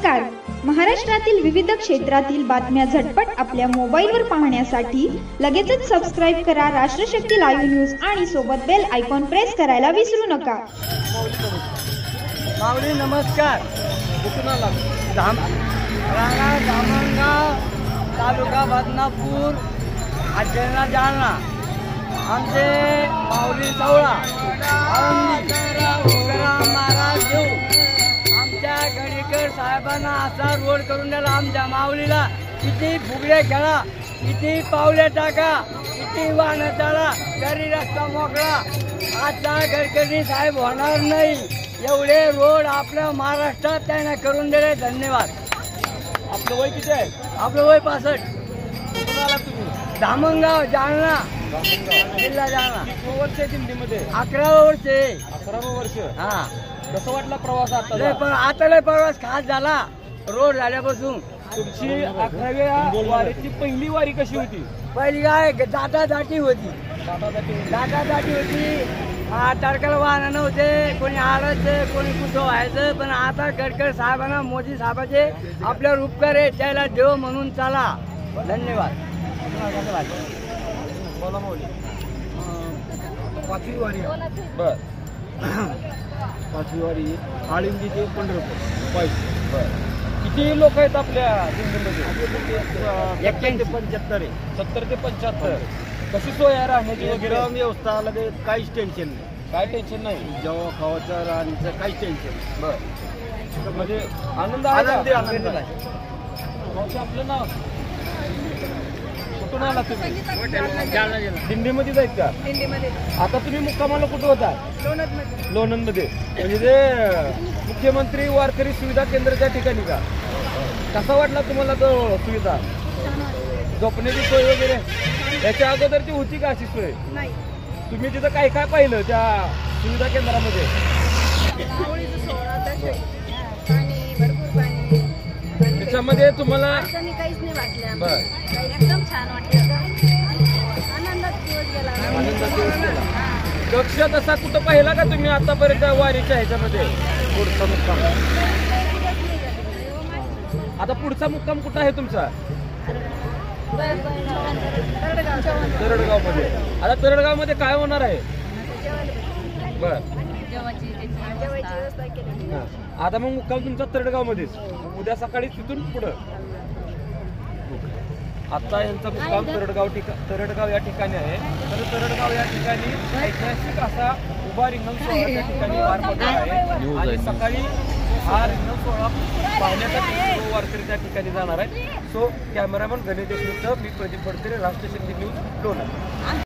नमस्कार. महाराष्ट्रातील विविध क्षेत्रातील बातम्या झटपट आपल्या मोबाईलवर पाहण्यासाठी लगेचच सबस्क्राइब करा राष्ट्रशक्ती लाईव्ह न्यूज आणि सोबत बेल आयकॉन प्रेस करायला विसरू नका. माऊली नमस्कार. कुठून आला? राणा धामणगाव तालुका बदनापूर जिल्हा जालना. आमचे माऊली चवळा महाराज देऊ आमच्या गणेकर साहेबांना असा रोड करून द्याला. आमच्या माऊलीला किती फुगडे खेळा, किती पावले टाका, किती वाहन चाला, तरी रस्ता मोकळा. आता गडकरी साहेब होणार नाही एवढे रोड आपल्या महाराष्ट्रात त्यांना करून दिले. धन्यवाद. आपलं वय किती आहे? आपलं वय 65. कुठून आला तुम्ही? धामणगाव जालना जिल्हा जालना. किती वर्ष आहे दिंडीमध्ये? 11 वर्ष. 11वं वर्ष. हा. कसं वाटला प्रवास आता? लय पण आता लय प्रवास खास झाला रोड झाल्यापासून. तुमची 11व्या वारीची पहिली वारी कशी होती? पहिली काय दाटी होती. दाटी होती. तारखेला वाहन नव्हते, कोणी आडायचं, कोणी कुठं व्हायचं. पण आता गडकरी साहेबांना, मोदी साहेबाचे आपल्यावर उपकार आहे, त्याला देव म्हणून चला. धन्यवाद. बोला माऊली. 5वी वारी. बर. 5वी वारी आळंदी ते पंढरपूर. बर. किती लोक आहेत आपल्या दिंडीमध्ये? 81 ते 75 आहे. 70 ते 75. कशी सोय आहे राहण्याची वगैरे? व्यवस्था काहीच टेन्शन नाही. काय टेन्शन नाही. जेव्हा खावाचं राहण्याचं काहीच टेन्शन. बर. म्हणजे आनंद आहे. आनंद आहे. आपलं नाव? कुठून आला तुम्ही? जालना जिल्हा. दिंडीमध्ये जायत का? दिंडीमध्ये. आता तुम्ही मुक्कामाला कुठं होता? लोणंदमध्ये. म्हणजे ते मुख्यमंत्री वारकरी सुविधा केंद्राच्या ठिकाणी का? कसा वाटला तुम्हाला तो सुविधा? झोपण्याची सोय वगैरे याच्या अगोदर ती होती का अशी सोय? नाही. तुम्ही तिथं काय काय पाहिलं त्या सुविधा केंद्रामध्ये? त्याच्यामध्ये तुम्हाला काहीच नाही वाटलं. बर. एकदम छान वाटलं. आनंदात दिवस गेला. आनंदात दिवस गेला. कक्ष तसा कुठं पाहिला का तुम्ही आतापर्यंत वारीच्या ह्याच्यामध्ये? पुढचा मुक्काम आता पुढचा मुक्काम कुठं आहे तुमचा? तरडगाव मध्ये. आता तरडगाव मध्ये काय होणार आहे? बर. आता मग मुक्काम तुमचा तरडगाव मध्येच. उद्या सकाळी तिथून पुढं. आता यांचा मुक्काम तरडगाव या ठिकाणी आहे. तर तरडगाव या ठिकाणी ऐतिहासिक असा उभा रिंगण सोहळा त्या ठिकाणी पार पडणार आहे. आणि सकाळी हा रिंगण सोहळा पाहण्यासाठी वारकरी त्या ठिकाणी जाणार आहे. सो कॅमेरामन गणेश देशमुख, मी प्रदीप फडतरे, राष्ट्रशक्ती न्यूज लोणंद.